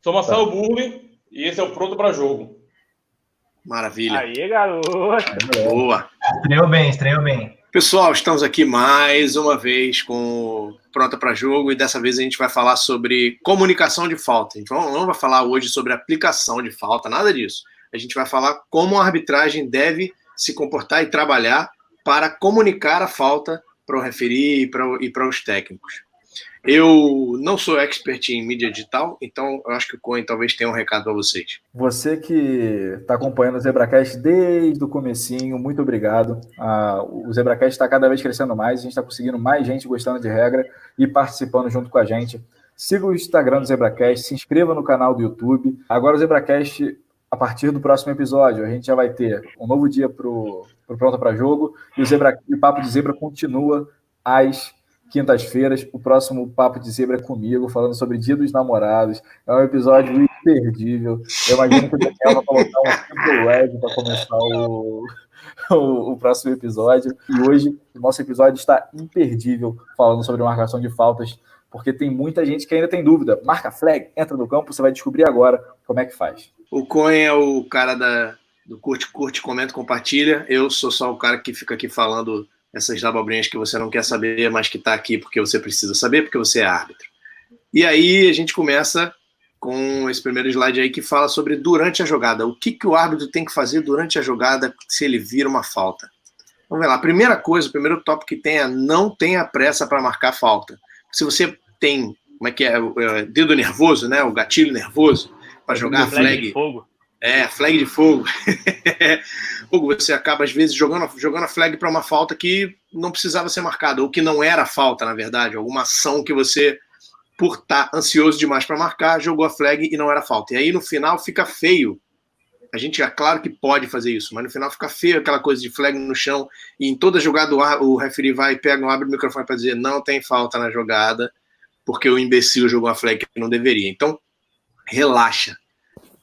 Sou Marcelo Burli e esse é o Pronto para Jogo. Maravilha. Aí, garoto. Boa. Estreou bem. Pessoal, estamos aqui mais uma vez com Pronto para Jogo e dessa vez a gente vai falar sobre comunicação de falta. A gente não vai falar hoje sobre aplicação de falta, nada disso. A gente vai falar como a arbitragem deve se comportar e trabalhar para comunicar a falta para o referi e para os técnicos. Eu não sou expert em mídia digital, então eu acho que o Cohen talvez tenha um recado para vocês. Você que está acompanhando o ZebraCast desde o comecinho, muito obrigado. O ZebraCast está cada vez crescendo mais, a gente está conseguindo mais gente gostando de regra e participando junto com a gente. Siga o Instagram do ZebraCast, se inscreva no canal do YouTube. Agora o ZebraCast, a partir do próximo episódio, a gente já vai ter um novo dia para o Pronto para Jogo e o Papo de Zebra continua às quintas-feiras. O próximo Papo de Zebra é comigo, falando sobre Dia dos Namorados. É um episódio imperdível. Eu imagino que o Daniel vai colocar um triple leg para começar o próximo episódio. E hoje o nosso episódio está imperdível, falando sobre marcação de faltas, porque tem muita gente que ainda tem dúvida. Marca flag, entra no campo, você vai descobrir agora como é que faz. O Cohen é o cara do curte, comenta, compartilha. Eu sou só o cara que fica aqui falando essas abobrinhas que você não quer saber, mas que está aqui porque você precisa saber, porque você é árbitro. E aí a gente começa com esse primeiro slide aí que fala sobre durante a jogada. O que o árbitro tem que fazer durante a jogada se ele vira uma falta? Vamos ver lá. A primeira coisa, o primeiro tópico que tem é não tenha pressa para marcar falta. Se você tem, como é que é, dedo nervoso, né, o gatilho nervoso, para jogar a flag de fogo. Flag de fogo. Você acaba, às vezes, jogando a flag para uma falta que não precisava ser marcada, ou que não era falta, na verdade, alguma ação que você, por estar ansioso demais para marcar, jogou a flag e não era falta. E aí, no final, fica feio. A gente, é claro que pode fazer isso, mas no final fica feio aquela coisa de flag no chão, e em toda jogada o referee vai, abre o microfone para dizer não tem falta na jogada, porque o imbecil jogou a flag que não deveria. Então, relaxa.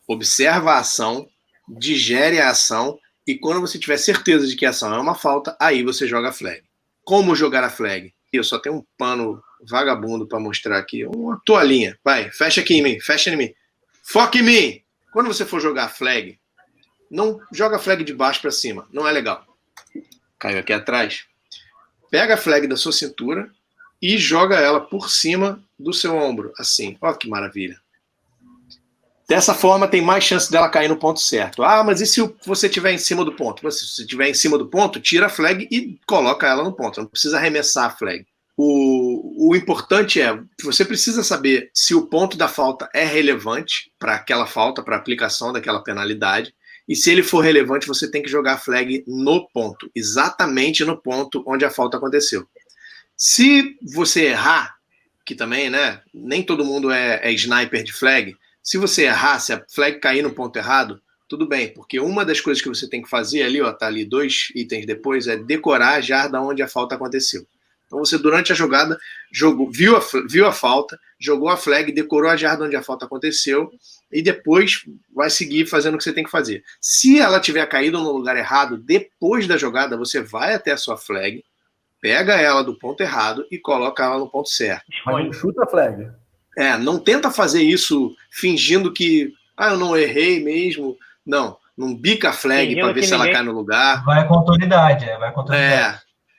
Observa a ação, digere a ação, e quando você tiver certeza de que a ação é uma falta, aí você joga a flag. Como jogar a flag? Eu só tenho um pano vagabundo para mostrar aqui, uma toalhinha. Vai, fecha aqui em mim, fecha em mim. Foca em mim! Quando você for jogar a flag, não joga a flag de baixo para cima, não é legal. Caiu aqui atrás. Pega a flag da sua cintura e joga ela por cima do seu ombro, assim. Ó que maravilha. Dessa forma, tem mais chance dela cair no ponto certo. Ah, mas e se você estiver em cima do ponto? Se você estiver em cima do ponto, tira a flag e coloca ela no ponto. Não precisa arremessar a flag. O importante é, você precisa saber se o ponto da falta é relevante para aquela falta, para a aplicação daquela penalidade. E se ele for relevante, você tem que jogar a flag no ponto, exatamente no ponto onde a falta aconteceu. Se você errar, que também, né, nem todo mundo é sniper de flag, se você errar, se a flag cair no ponto errado, tudo bem, porque uma das coisas que você tem que fazer ali, ó, tá ali 2 itens depois, é decorar a jarda onde a falta aconteceu. Então você, durante a jogada, viu a falta, jogou a flag, decorou a jarda onde a falta aconteceu, e depois vai seguir fazendo o que você tem que fazer. Se ela tiver caído no lugar errado, depois da jogada, você vai até a sua flag, pega ela do ponto errado e coloca ela no ponto certo. Mas não chuta a flag. Não tenta fazer isso fingindo que eu não errei mesmo. Não bica a flag para ver se ela cai no lugar. Vai com autoridade,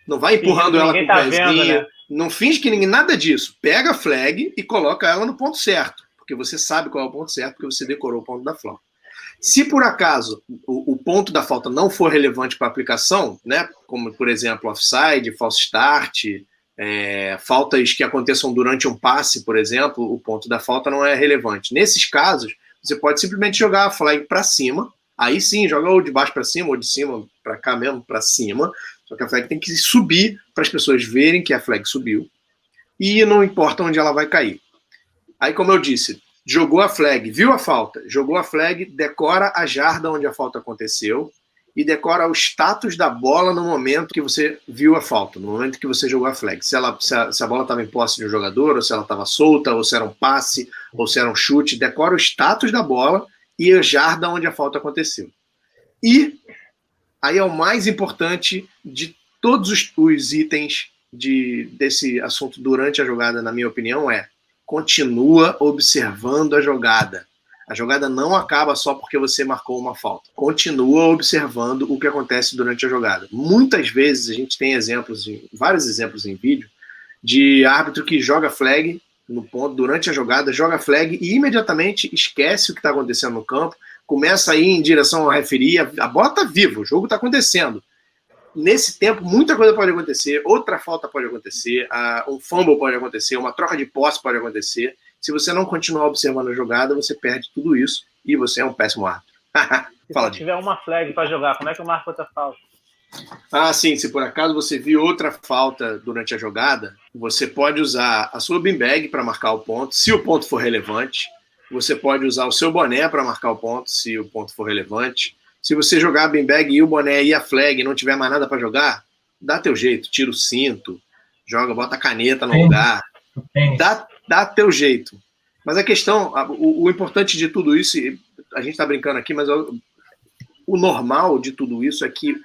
não vai empurrando ela com o pezinho. Vendo, né? Não finge que ninguém, nada disso. Pega a flag e coloca ela no ponto certo, porque você sabe qual é o ponto certo, porque você decorou o ponto da falta. Se por acaso o ponto da falta não for relevante para a aplicação, né, como por exemplo offside, false start, faltas que aconteçam durante um passe, por exemplo, o ponto da falta não é relevante. Nesses casos, você pode simplesmente jogar a flag para cima, aí sim, joga ou de baixo para cima, ou de cima para cá mesmo, para cima, só que a flag tem que subir para as pessoas verem que a flag subiu, e não importa onde ela vai cair. Aí, como eu disse, jogou a flag, viu a falta, jogou a flag, decora a jarda onde a falta aconteceu, e decora o status da bola no momento que você viu a falta, no momento que você jogou a flag. Se a bola estava em posse de um jogador, ou se ela estava solta, ou se era um passe, ou se era um chute, decora o status da bola e a jarda onde a falta aconteceu. E aí é o mais importante de todos os itens desse assunto durante a jogada, na minha opinião, continua observando a jogada. A jogada não acaba só porque você marcou uma falta. Continua observando o que acontece durante a jogada. Muitas vezes a gente tem vários exemplos em vídeo de árbitro que joga flag no ponto durante a jogada, joga flag e imediatamente esquece o que está acontecendo no campo, começa a ir em direção ao referee, a bola está viva, o jogo está acontecendo. Nesse tempo, muita coisa pode acontecer, outra falta pode acontecer, um fumble pode acontecer, uma troca de posse pode acontecer. Se você não continuar observando a jogada, você perde tudo isso e você é um péssimo árbitro. Se tiver uma flag para jogar, como é que eu marco outra falta? Sim, se por acaso você viu outra falta durante a jogada, você pode usar a sua beanbag para marcar o ponto, se o ponto for relevante. Você pode usar o seu boné para marcar o ponto, se o ponto for relevante. Se você jogar a beanbag e o boné e a flag e não tiver mais nada para jogar, dá teu jeito, tira o cinto, joga, bota a caneta no lugar. Dá teu jeito. Mas a questão, o importante de tudo isso, a gente está brincando aqui, mas o normal de tudo isso é que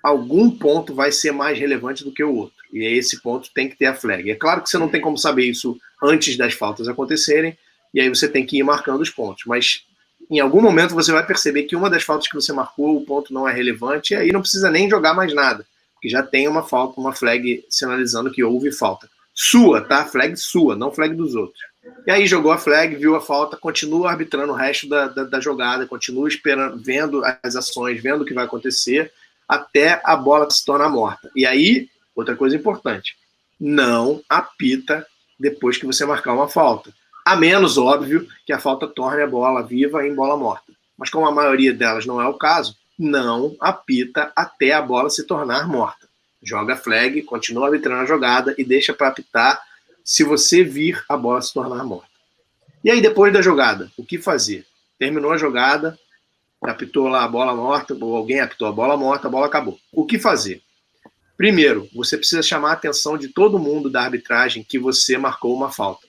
algum ponto vai ser mais relevante do que o outro. E esse ponto tem que ter a flag. É claro que você não tem como saber isso antes das faltas acontecerem, e aí você tem que ir marcando os pontos. Mas em algum momento você vai perceber que uma das faltas que você marcou, o ponto não é relevante, e aí não precisa nem jogar mais nada, porque já tem uma falta, uma flag sinalizando que houve falta. Sua, tá? Flag sua, não flag dos outros. E aí jogou a flag, viu a falta, continua arbitrando o resto da jogada, continua esperando, vendo as ações, vendo o que vai acontecer, até a bola se tornar morta. E aí, outra coisa importante, não apita depois que você marcar uma falta. A menos, óbvio, que a falta torne a bola viva em bola morta. Mas como a maioria delas não é o caso, não apita até a bola se tornar morta. Joga a flag, continua arbitrando a jogada e deixa para apitar se você vir a bola se tornar morta. E aí, depois da jogada, o que fazer? Terminou a jogada, apitou lá a bola morta, ou alguém apitou a bola morta, a bola acabou. O que fazer? Primeiro, você precisa chamar a atenção de todo mundo da arbitragem que você marcou uma falta,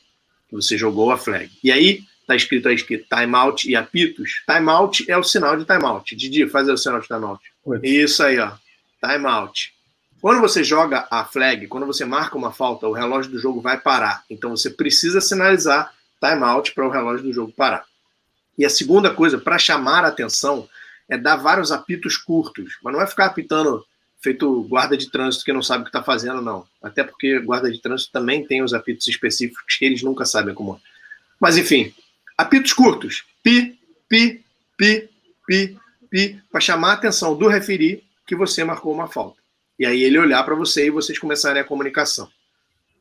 que você jogou a flag. E aí, está escrito aí timeout e apitos. Timeout é o sinal de timeout. Didi, faz aí o sinal de timeout. Isso aí, ó. Timeout. Quando você joga a flag, quando você marca uma falta, o relógio do jogo vai parar. Então você precisa sinalizar timeout para o relógio do jogo parar. E a segunda coisa, para chamar a atenção, é dar vários apitos curtos. Mas não é ficar apitando feito guarda de trânsito que não sabe o que está fazendo, não. Até porque guarda de trânsito também tem os apitos específicos que eles nunca sabem como é. Mas enfim, apitos curtos. Pi, pi, pi, pi, pi, para chamar a atenção do referee que você marcou uma falta. E aí ele olhar para você e vocês começarem a comunicação.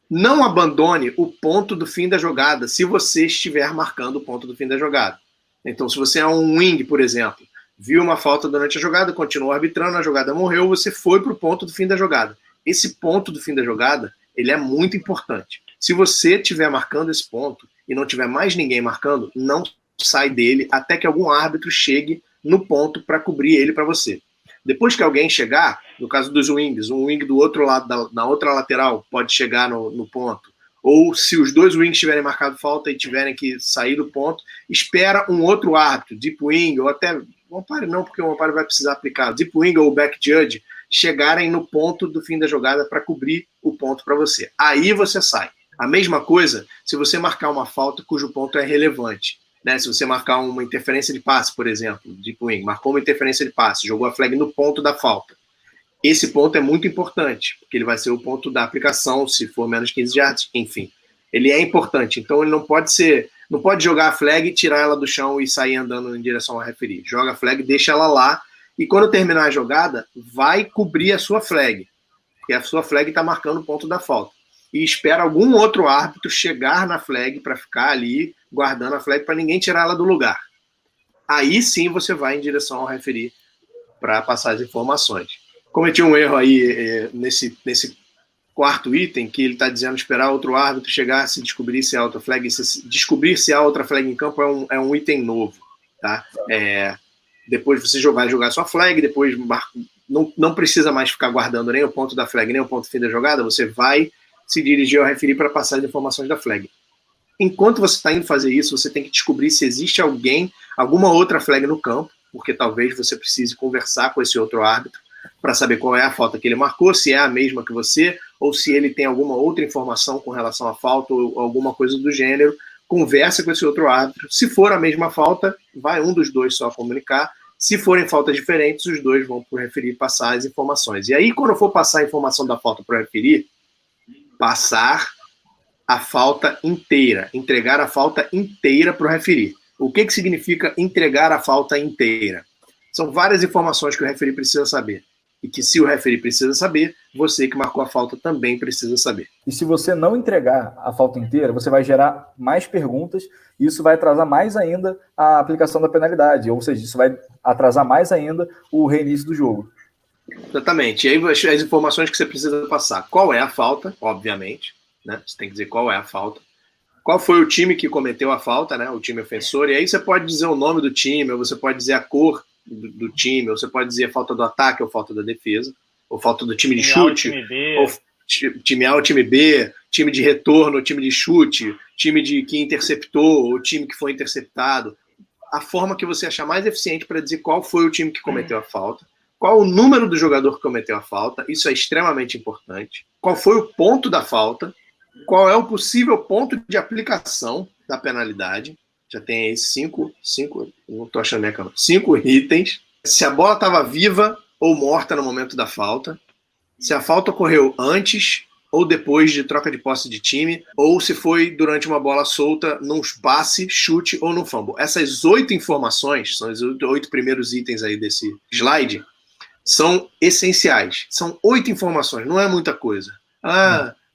Não abandone o ponto do fim da jogada se você estiver marcando o ponto do fim da jogada. Então, se você é um wing, por exemplo, viu uma falta durante a jogada, continuou arbitrando, a jogada morreu, você foi para o ponto do fim da jogada. Esse ponto do fim da jogada, ele é muito importante. Se você estiver marcando esse ponto e não tiver mais ninguém marcando, não sai dele até que algum árbitro chegue no ponto para cobrir ele para você. Depois que alguém chegar, no caso dos wings, um wing do outro lado, na outra lateral, pode chegar no ponto. Ou se os dois wings tiverem marcado falta e tiverem que sair do ponto, espera um outro árbitro, deep wing, ou até, o umpire não, porque o umpire vai precisar aplicar, deep wing ou back judge, chegarem no ponto do fim da jogada para cobrir o ponto para você. Aí você sai. A mesma coisa se você marcar uma falta cujo ponto é relevante. Né, se você marcar uma interferência de passe, por exemplo, deep wing, marcou uma interferência de passe, jogou a flag no ponto da falta. Esse ponto é muito importante, porque ele vai ser o ponto da aplicação, se for menos de 15 yards, enfim. Ele é importante, então ele não pode jogar a flag, tirar ela do chão e sair andando em direção ao referee. Joga a flag, deixa ela lá, e quando terminar a jogada, vai cobrir a sua flag, porque a sua flag está marcando o ponto da falta. E espera algum outro árbitro chegar na flag para ficar ali guardando a flag para ninguém tirar ela do lugar. Aí sim você vai em direção ao referee para passar as informações. Cometi um erro aí nesse quarto item, que ele está dizendo esperar outro árbitro chegar, se descobrir se há outra flag. Descobrir se há outra flag em campo é um item novo. Tá? Depois você vai jogar sua flag, depois não precisa mais ficar guardando nem o ponto da flag, nem o ponto fim da jogada, você vai se dirigir ao referee para passar as informações da flag. Enquanto você está indo fazer isso, você tem que descobrir se existe alguma outra flag no campo, porque talvez você precise conversar com esse outro árbitro para saber qual é a falta que ele marcou, se é a mesma que você, ou se ele tem alguma outra informação com relação à falta ou alguma coisa do gênero, conversa com esse outro árbitro. Se for a mesma falta, vai um dos dois só comunicar. Se forem faltas diferentes, os dois vão para o referee passar as informações. E aí, quando for passar a informação da falta para o referee, passar a falta inteira, entregar a falta inteira para o referee. O que significa entregar a falta inteira? São várias informações que o referee precisa saber. E que se o referee precisa saber, você que marcou a falta também precisa saber. E se você não entregar a falta inteira, você vai gerar mais perguntas e isso vai atrasar mais ainda a aplicação da penalidade. Ou seja, isso vai atrasar mais ainda o reinício do jogo. Exatamente. E aí as informações que você precisa passar. Qual é a falta, obviamente, né? Você tem que dizer qual é a falta. Qual foi o time que cometeu a falta, né? O time ofensor. E aí você pode dizer o nome do time, ou você pode dizer a cor do time, ou você pode dizer falta do ataque ou falta da defesa, ou falta do time de chute, ou time A ou time B, time de retorno, time de chute, time que interceptou, ou time que foi interceptado. A forma que você achar mais eficiente para dizer qual foi o time que cometeu a falta, qual o número do jogador que cometeu a falta, isso é extremamente importante. Qual foi o ponto da falta, qual é o possível ponto de aplicação da penalidade. Já tem aí cinco, não estou achando minha câmera, 5 itens. Se a bola estava viva ou morta no momento da falta, se a falta ocorreu antes ou depois de troca de posse de time, ou se foi durante uma bola solta, num passe, chute ou no fumble. Essas 8 informações, são os 8 primeiros itens aí desse slide, são essenciais. São 8 informações, não é muita coisa.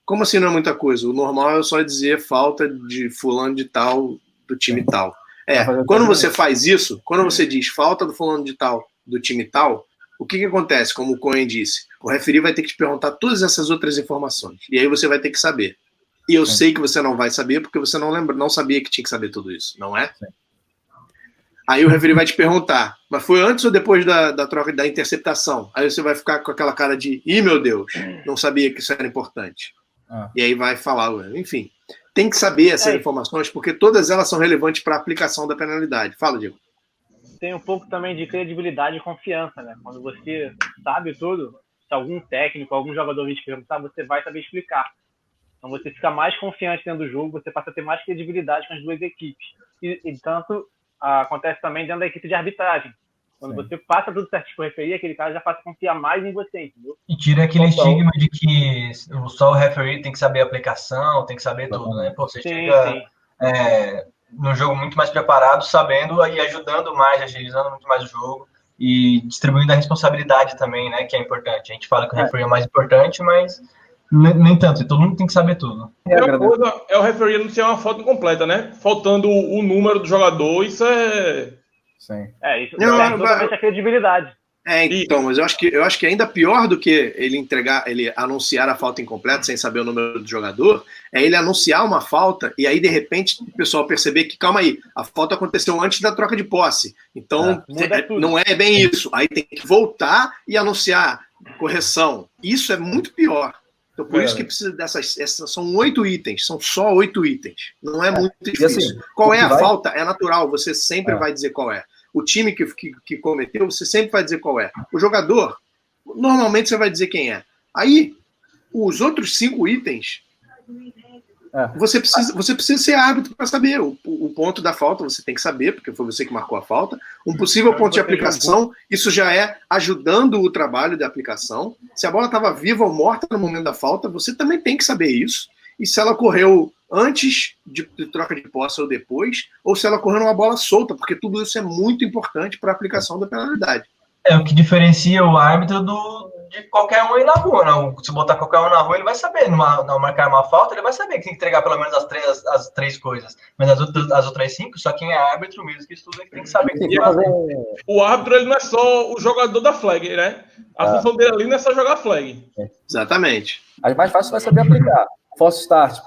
Como assim não é muita coisa? O normal é só dizer falta de fulano de tal, do time tal. Quando você faz isso, quando você diz falta do fulano de tal, do time tal, o que acontece? Como o Cohen disse, o referee vai ter que te perguntar todas essas outras informações. E aí você vai ter que saber. E eu sei que você não vai saber porque você não sabia que tinha que saber tudo isso, não é? Sim. Aí o referee vai te perguntar, mas foi antes ou depois da troca da interceptação? Aí você vai ficar com aquela cara de, meu Deus, não sabia que isso era importante. E aí vai falar, enfim. Tem que saber essas informações, porque todas elas são relevantes para a aplicação da penalidade. Fala, Diego. Tem um pouco também de credibilidade e confiança, né? Quando você sabe tudo, se algum técnico, algum jogador vir te perguntar, você vai saber explicar. Então você fica mais confiante dentro do jogo, você passa a ter mais credibilidade com as duas equipes. E tanto acontece também dentro da equipe de arbitragem. Quando você passa tudo certinho para o referee, aquele cara já passa a confiar mais em você, entendeu? E tira aquele estigma de que só o referee tem que saber a aplicação, tem que saber tudo, né? Pô, você chega no jogo muito mais preparado, sabendo e ajudando mais, agilizando muito mais o jogo e distribuindo a responsabilidade também, né? Que é importante. A gente fala que o referee é mais importante, mas nem tanto. Todo mundo tem que saber tudo. A coisa é o referee anunciar uma falta incompleta, né? Faltando o número do jogador, isso é... Sim. Isso é totalmente a credibilidade. Então, mas eu acho que ainda pior do que ele anunciar a falta incompleta sem saber o número do jogador, é ele anunciar uma falta e aí, de repente, o pessoal perceber que, calma aí, a falta aconteceu antes da troca de posse. Então, não é bem isso. Aí tem que voltar e anunciar correção. Isso é muito pior. Então, por isso que precisa essas são 8 itens, são só 8 itens. Não é muito difícil. Assim, qual é a falta? É natural, você sempre vai dizer qual é. O time que cometeu, você sempre vai dizer qual é. O jogador, normalmente você vai dizer quem é. Aí, os outros 5 itens, você precisa ser árbitro para saber. O ponto da falta você tem que saber, porque foi você que marcou a falta. Um possível ponto de aplicação, isso já é ajudando o trabalho de aplicação. Se a bola estava viva ou morta no momento da falta, você também tem que saber isso. E se ela correu antes de troca de posse ou depois, ou se ela correu numa bola solta, porque tudo isso é muito importante para a aplicação da penalidade. É o que diferencia o árbitro de qualquer um aí na rua. Não? Se botar qualquer um na rua, ele vai saber. Não marcar uma falta, ele vai saber que tem que entregar pelo menos as 3 coisas. Mas as outras 5, só quem é árbitro mesmo que estuda, que tem que saber. O árbitro, ele não é só o jogador da flag, né? A função dele ali não é só jogar flag. Exatamente. As mais fáceis vai saber aplicar. False start,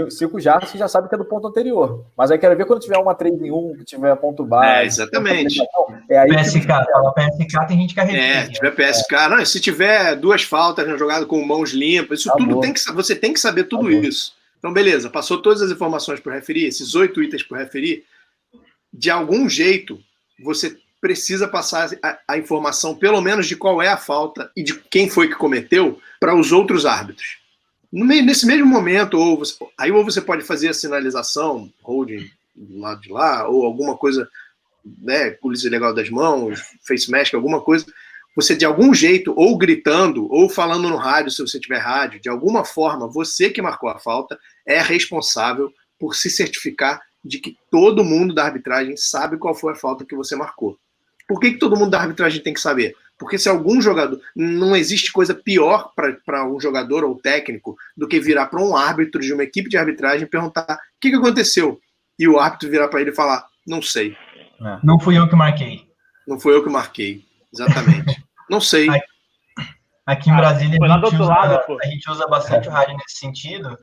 5 jardas, você já sabe que é do ponto anterior. Mas aí quero ver quando tiver uma 3 em 1, que tiver ponto baixo. Exatamente. PSK, fala PSK, tem gente que arrepende. Se tiver PSK, não, se tiver 2 faltas na jogada com mãos limpas, isso tudo você tem que saber tudo isso. Então, beleza, passou todas as informações para o referee, esses 8 itens para o referee, de algum jeito, você precisa passar a informação, pelo menos, de qual é a falta e de quem foi que cometeu, para os outros árbitros. Nesse mesmo momento, ou você pode fazer a sinalização, holding do lado de lá, ou alguma coisa, né, polícia legal das mãos, face mask, alguma coisa, você de algum jeito, ou gritando, ou falando no rádio, se você tiver rádio, de alguma forma, você que marcou a falta é responsável por se certificar de que todo mundo da arbitragem sabe qual foi a falta que você marcou. Por que todo mundo da arbitragem tem que saber? Porque se algum jogador... Não existe coisa pior para um jogador ou técnico do que virar para um árbitro de uma equipe de arbitragem e perguntar o que aconteceu? E o árbitro virar para ele e falar, não sei. Não fui eu que marquei. Não fui eu que marquei, exatamente. Não sei. Aqui em Brasília a gente usa bastante o rádio nesse sentido,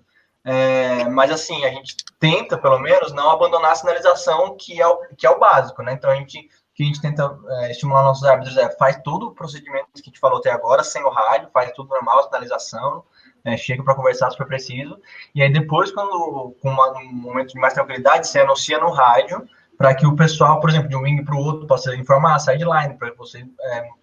mas assim, a gente tenta, pelo menos, não abandonar a sinalização, que é o básico, né? Então, que a gente tenta estimular nossos árbitros faz todo o procedimento que a gente falou até agora, sem o rádio, faz tudo normal, sinalização, chega para conversar super preciso, e aí depois, quando com um momento de mais tranquilidade, você anuncia no rádio, para que o pessoal, por exemplo, de um wing para o outro, possa informar a sideline, para você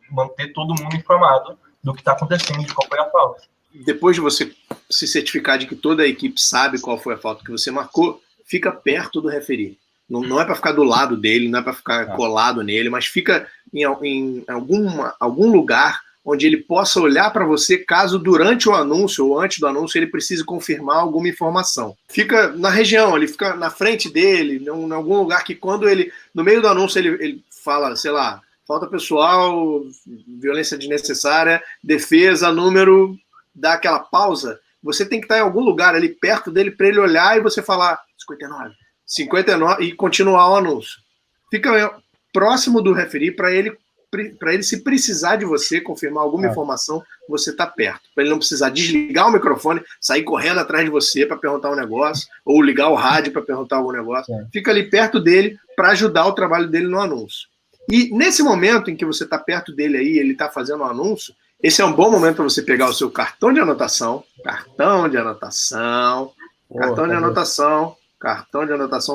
manter todo mundo informado do que está acontecendo, de qual foi a falta. Depois de você se certificar de que toda a equipe sabe qual foi a falta que você marcou, fica perto do referee. Não é para ficar do lado dele, não é para ficar colado nele, mas fica em algum lugar onde ele possa olhar para você caso durante o anúncio ou antes do anúncio ele precise confirmar alguma informação. Fica na região, ele fica na frente dele, em algum lugar que quando ele, no meio do anúncio, ele fala, sei lá, falta pessoal, violência desnecessária, defesa, número, dá aquela pausa, você tem que estar em algum lugar ali perto dele para ele olhar e você falar 59 e continuar o anúncio. Fica próximo do referee para ele, se precisar de você confirmar alguma informação, você está perto. Para ele não precisar desligar o microfone, sair correndo atrás de você para perguntar um negócio, ou ligar o rádio para perguntar algum negócio. Fica ali perto dele para ajudar o trabalho dele no anúncio. E nesse momento em que você está perto dele aí, ele está fazendo o anúncio, esse é um bom momento para você pegar o seu cartão de anotação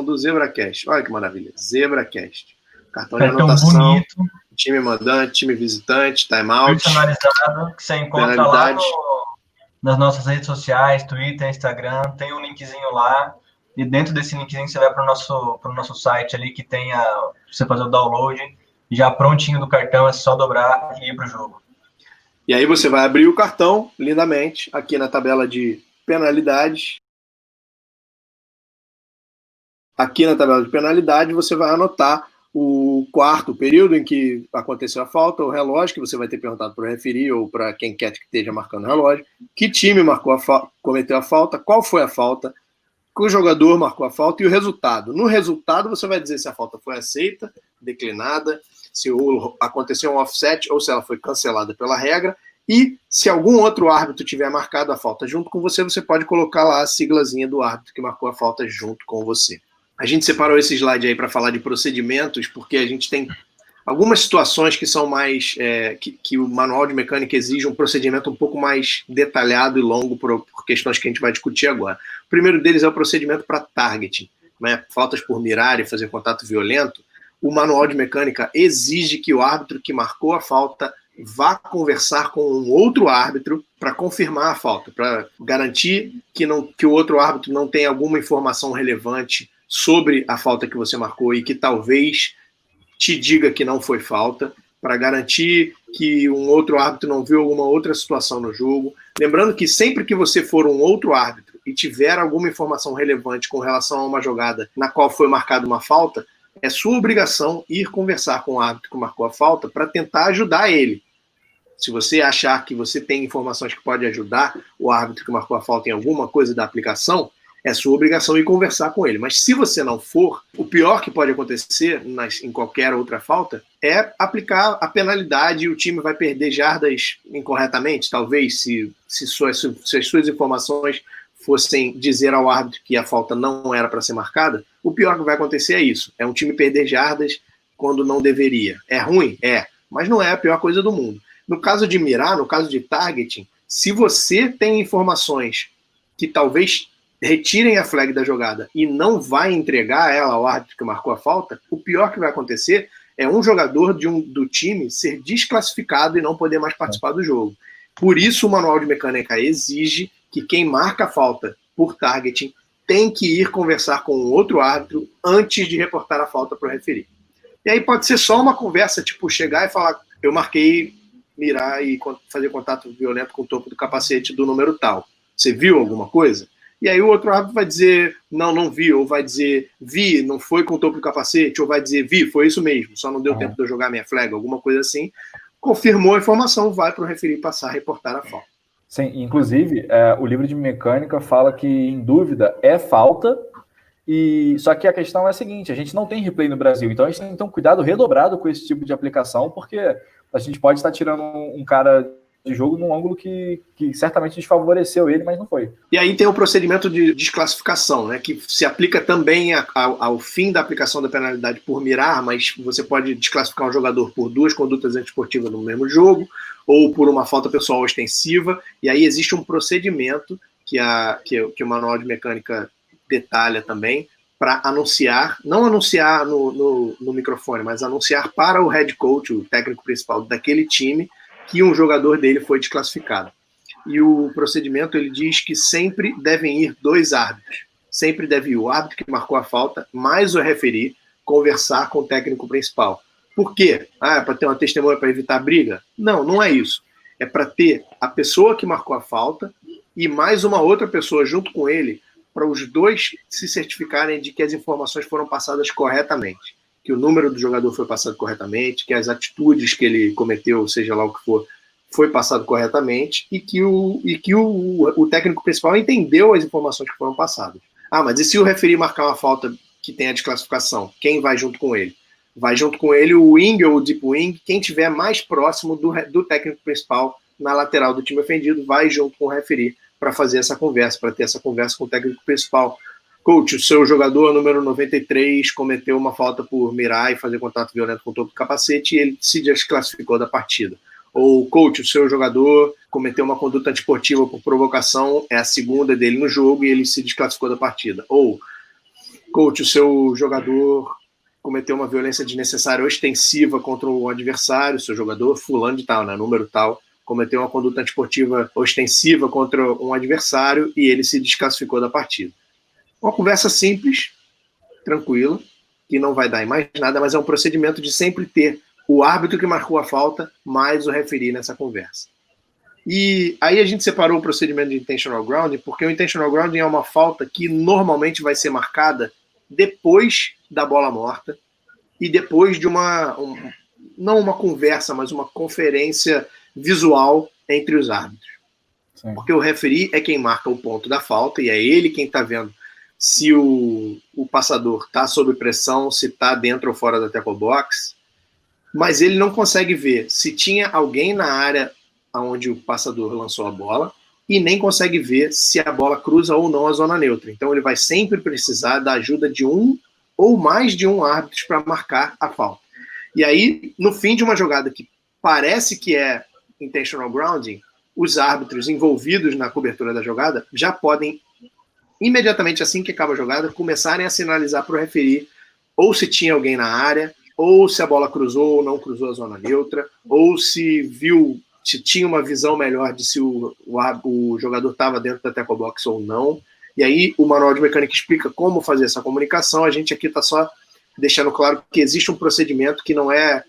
do ZebraCast. Olha que maravilha, ZebraCast. Cartão de anotação, bonito. Time mandante, time visitante, timeout. Personalizado, que você encontra lá nas nossas redes sociais, Twitter, Instagram, tem um linkzinho lá, e dentro desse linkzinho você vai para o nosso site ali, que tem você fazer o download, já prontinho do cartão, é só dobrar e ir para o jogo. E aí você vai abrir o cartão, lindamente, aqui na tabela de penalidades. Aqui na tabela de penalidade você vai anotar o quarto período em que aconteceu a falta, o relógio, que você vai ter perguntado para o referee ou para quem quer que esteja marcando o relógio, que time cometeu a falta, qual foi a falta, que o jogador marcou a falta e o resultado. No resultado você vai dizer se a falta foi aceita, declinada, se aconteceu um offset ou se ela foi cancelada pela regra, e se algum outro árbitro tiver marcado a falta junto com você, você pode colocar lá a siglazinha do árbitro que marcou a falta junto com você. A gente separou esse slide aí para falar de procedimentos, porque a gente tem algumas situações que são mais... que o manual de mecânica exige um procedimento um pouco mais detalhado e longo por questões que a gente vai discutir agora. O primeiro deles é o procedimento para targeting, né? Faltas por mirar e fazer contato violento. O manual de mecânica exige que o árbitro que marcou a falta vá conversar com um outro árbitro para confirmar a falta, para garantir que o outro árbitro não tenha alguma informação relevante sobre a falta que você marcou e que talvez te diga que não foi falta, para garantir que um outro árbitro não viu alguma outra situação no jogo. Lembrando que sempre que você for um outro árbitro e tiver alguma informação relevante com relação a uma jogada na qual foi marcada uma falta, é sua obrigação ir conversar com o árbitro que marcou a falta para tentar ajudar ele. Se você achar que você tem informações que podem ajudar o árbitro que marcou a falta em alguma coisa da aplicação, é sua obrigação ir conversar com ele. Mas se você não for, o pior que pode acontecer em qualquer outra falta é aplicar a penalidade e o time vai perder jardas incorretamente. Talvez, se as suas informações fossem dizer ao árbitro que a falta não era para ser marcada, o pior que vai acontecer é isso. É um time perder jardas quando não deveria. É ruim? É. Mas não é a pior coisa do mundo. No caso de mirar, no caso de targeting, se você tem informações que talvez retirem a flag da jogada e não vai entregar ela ao árbitro que marcou a falta, o pior que vai acontecer é um jogador do time ser desclassificado e não poder mais participar do jogo. Por isso o manual de mecânica exige que quem marca a falta por targeting tem que ir conversar com o outro árbitro antes de reportar a falta para o referee. E aí pode ser só uma conversa, tipo, chegar e falar, eu marquei, mirar e fazer contato violento com o topo do capacete do número tal. Você viu alguma coisa? E aí o outro árbitro vai dizer, não vi, ou vai dizer, vi, não foi com o topo do capacete, ou vai dizer, vi, foi isso mesmo, só não deu tempo de eu jogar minha flag, alguma coisa assim. Confirmou a informação, vai para o referee passar a reportar a falta. Sim, inclusive, o livro de mecânica fala que, em dúvida, é falta, só que a questão é a seguinte, a gente não tem replay no Brasil, então a gente tem que ter um cuidado redobrado com esse tipo de aplicação, porque a gente pode estar tirando um cara de jogo num ângulo que certamente desfavoreceu ele, mas não foi. E aí tem o procedimento de desclassificação, né, que se aplica também ao fim da aplicação da penalidade por mirar, mas você pode desclassificar um jogador por 2 condutas antiesportivas no mesmo jogo, ou por uma falta pessoal ostensiva, e aí existe um procedimento que o manual de mecânica detalha também, para anunciar, não anunciar no microfone, mas anunciar para o head coach, o técnico principal daquele time, que um jogador dele foi desclassificado. E o procedimento, ele diz que sempre devem ir 2 árbitros. Sempre deve ir o árbitro que marcou a falta, mais o referee, conversar com o técnico principal. Por quê? É para ter uma testemunha para evitar briga? Não, não é isso. É para ter a pessoa que marcou a falta e mais uma outra pessoa junto com ele, para os dois se certificarem de que as informações foram passadas corretamente. Que o número do jogador foi passado corretamente, que as atitudes que ele cometeu, seja lá o que for, foi passado corretamente, e que o técnico principal entendeu as informações que foram passadas. Mas e se o referee marcar uma falta que tem a desclassificação? Quem vai junto com ele? Vai junto com ele o wing ou o deep wing, quem estiver mais próximo do técnico principal na lateral do time ofendido, vai junto com o referee para fazer essa conversa, para ter essa conversa com o técnico principal. Coach, o seu jogador número 93 cometeu uma falta por mirar e fazer contato violento com o topo do capacete e ele se desclassificou da partida. Ou, coach, o seu jogador cometeu uma conduta antiesportiva por provocação, é a segunda dele no jogo e ele se desclassificou da partida. Ou, coach, o seu jogador cometeu uma violência desnecessária ou extensiva contra o adversário, seu jogador, fulano de tal, né, número tal, cometeu uma conduta antiesportiva ostensiva contra um adversário e ele se desclassificou da partida. Uma conversa simples, tranquila, que não vai dar em mais nada, mas é um procedimento de sempre ter o árbitro que marcou a falta mais o referee nessa conversa. E aí a gente separou o procedimento de intentional grounding, porque o intentional grounding é uma falta que normalmente vai ser marcada depois da bola morta e depois de não uma conversa, mas uma conferência visual entre os árbitros. Sim. Porque o referee é quem marca o ponto da falta e é ele quem está vendo se o passador está sob pressão, se está dentro ou fora da tackle box, mas ele não consegue ver se tinha alguém na área onde o passador lançou a bola e nem consegue ver se a bola cruza ou não a zona neutra. Então ele vai sempre precisar da ajuda de um ou mais de um árbitro para marcar a falta. E aí, no fim de uma jogada que parece que é intentional grounding, os árbitros envolvidos na cobertura da jogada já podem, imediatamente assim que acaba a jogada, começarem a sinalizar para o referee ou se tinha alguém na área, ou se a bola cruzou ou não cruzou a zona neutra, ou se tinha uma visão melhor de se o jogador estava dentro da tackle box ou não. E aí o manual de mecânica explica como fazer essa comunicação. A gente aqui está só deixando claro que existe um procedimento que não é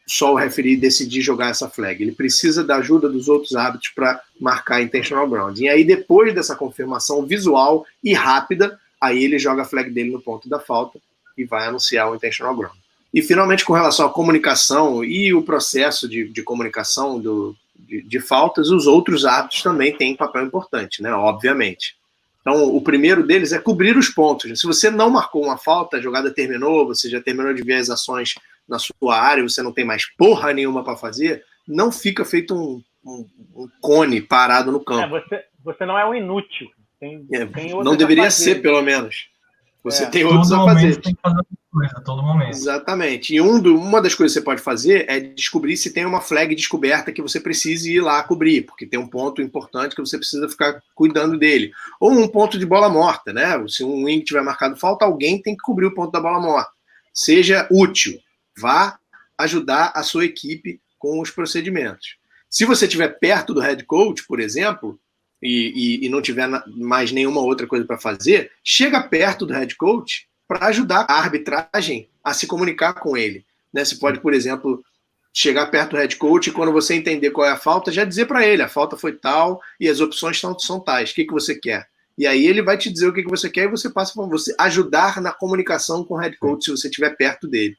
só o referee decidir jogar essa flag. Ele precisa da ajuda dos outros árbitros para marcar intentional grounding. E aí, depois dessa confirmação visual e rápida, aí ele joga a flag dele no ponto da falta e vai anunciar o intentional grounding. E, finalmente, com relação à comunicação e o processo de comunicação de faltas, os outros árbitros também têm papel importante, né? Obviamente. Então, o primeiro deles é cobrir os pontos. Se você não marcou uma falta, a jogada terminou, você já terminou de ver as ações na sua área, você não tem mais porra nenhuma para fazer, não fica feito um cone parado no campo. Você não é um inútil. Tem não deveria ser, pelo menos. Você tem outros a fazer. Tem que fazer outra coisa, a todo momento. Exatamente. E uma das coisas que você pode fazer é descobrir se tem uma flag descoberta que você precise ir lá cobrir, porque tem um ponto importante que você precisa ficar cuidando dele. Ou um ponto de bola morta, né? Se um wing tiver marcado falta, alguém tem que cobrir o ponto da bola morta. Seja útil. Vá ajudar a sua equipe com os procedimentos. Se você estiver perto do head coach, por exemplo, e não tiver mais nenhuma outra coisa para fazer, chega perto do head coach para ajudar a arbitragem a se comunicar com ele. Né? Você pode, por exemplo, chegar perto do head coach e quando você entender qual é a falta, já dizer para ele, a falta foi tal e as opções são tais, o que você quer? E aí ele vai te dizer o que você quer e você passa para você ajudar na comunicação com o head coach se você estiver perto dele.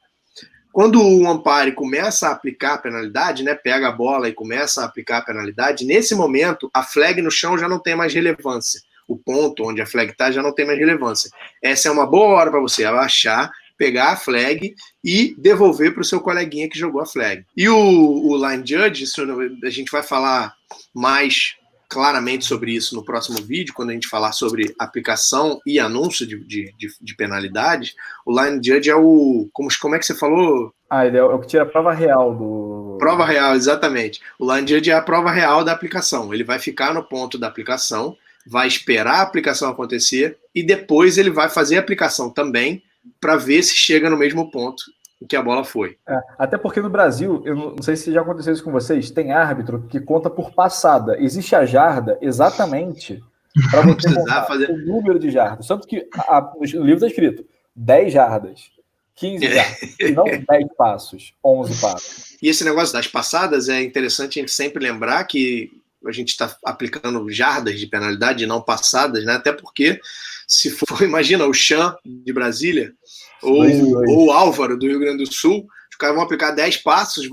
Quando o umpire começa a aplicar a penalidade, né, pega a bola e começa a aplicar a penalidade, nesse momento a flag no chão já não tem mais relevância. O ponto onde a flag está já não tem mais relevância. Essa é uma boa hora para você abaixar, pegar a flag e devolver para o seu coleguinha que jogou a flag. E o line judge, isso a gente vai falar mais claramente sobre isso no próximo vídeo, quando a gente falar sobre aplicação e anúncio de penalidades. O line judge é o... Como é que você falou? Ele é o que tira a prova real do... Prova real, exatamente. O line judge é a prova real da aplicação. Ele vai ficar no ponto da aplicação, vai esperar a aplicação acontecer e depois ele vai fazer a aplicação também para ver se chega no mesmo ponto em que a bola foi. Até porque no Brasil, eu não sei se já aconteceu isso com vocês, tem árbitro que conta por passada. Existe a jarda exatamente para você contar fazer o número de jardas. Tanto que no livro está escrito 10 jardas, 15 jardas, e não 10 passos, 11 passos. E esse negócio das passadas é interessante a gente sempre lembrar que a gente está aplicando jardas de penalidade e não passadas, né? Até porque, se for, imagina, o Chan de Brasília ou o Álvaro do Rio Grande do Sul, os caras vão aplicar 10 passos,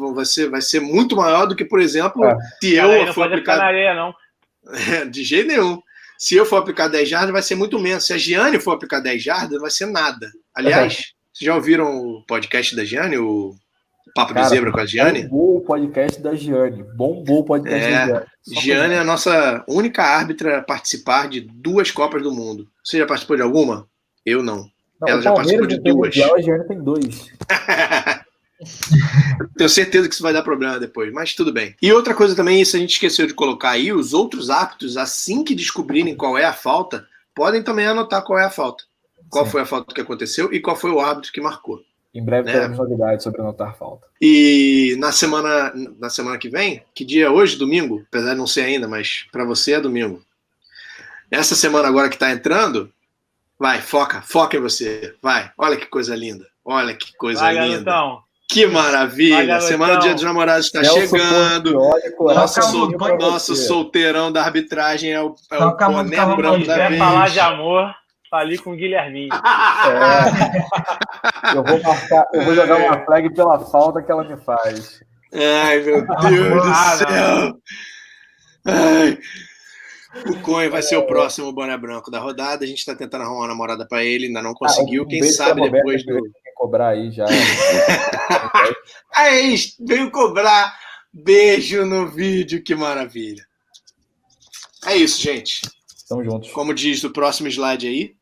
vai ser muito maior do que, por exemplo, se eu for aplicar... na areia, não. De jeito nenhum. Se eu for aplicar 10 jardas, vai ser muito menos. Se a Giane for aplicar 10 jardas, vai ser nada. Aliás, vocês já ouviram o podcast da Giane, o Papo de Zebra com a Giane? Bombou o podcast da Giane. Bombou o podcast da Giane. Giane é a nossa única árbitra a participar de 2 Copas do Mundo. Você já participou de alguma? Eu não. Ela já participou de 2. A Giane tem 2. Tenho certeza que isso vai dar problema depois, mas tudo bem. E outra coisa também, isso a gente esqueceu de colocar aí, os outros árbitros, assim que descobrirem qual é a falta, podem também anotar qual é a falta. Qual foi a falta que aconteceu e qual foi o árbitro que marcou. Em breve teremos novidades sobre anotar falta. E na semana que vem, que dia é hoje? Domingo? Apesar de não ser ainda, mas para você é domingo. Essa semana agora que tá entrando, vai, foca em você. Vai, olha que coisa linda. Olha que coisa linda. Garotão. Que maravilha. Semana do Dia dos Namorados está chegando. Nosso solteirão da arbitragem é o boné branco da vez. Falar de amor, falei com o Guilherminho. Eu vou jogar uma flag pela falta que ela me faz. Ai, meu Deus do céu. Ai. O Coen vai ser o próximo boné branco da rodada. A gente está tentando arrumar uma namorada para ele, ainda não conseguiu. Quem sabe depois do... cobrar aí já. Aí, veio cobrar. Beijo no vídeo, que maravilha. É isso, gente. Tamo juntos. Como diz do próximo slide aí,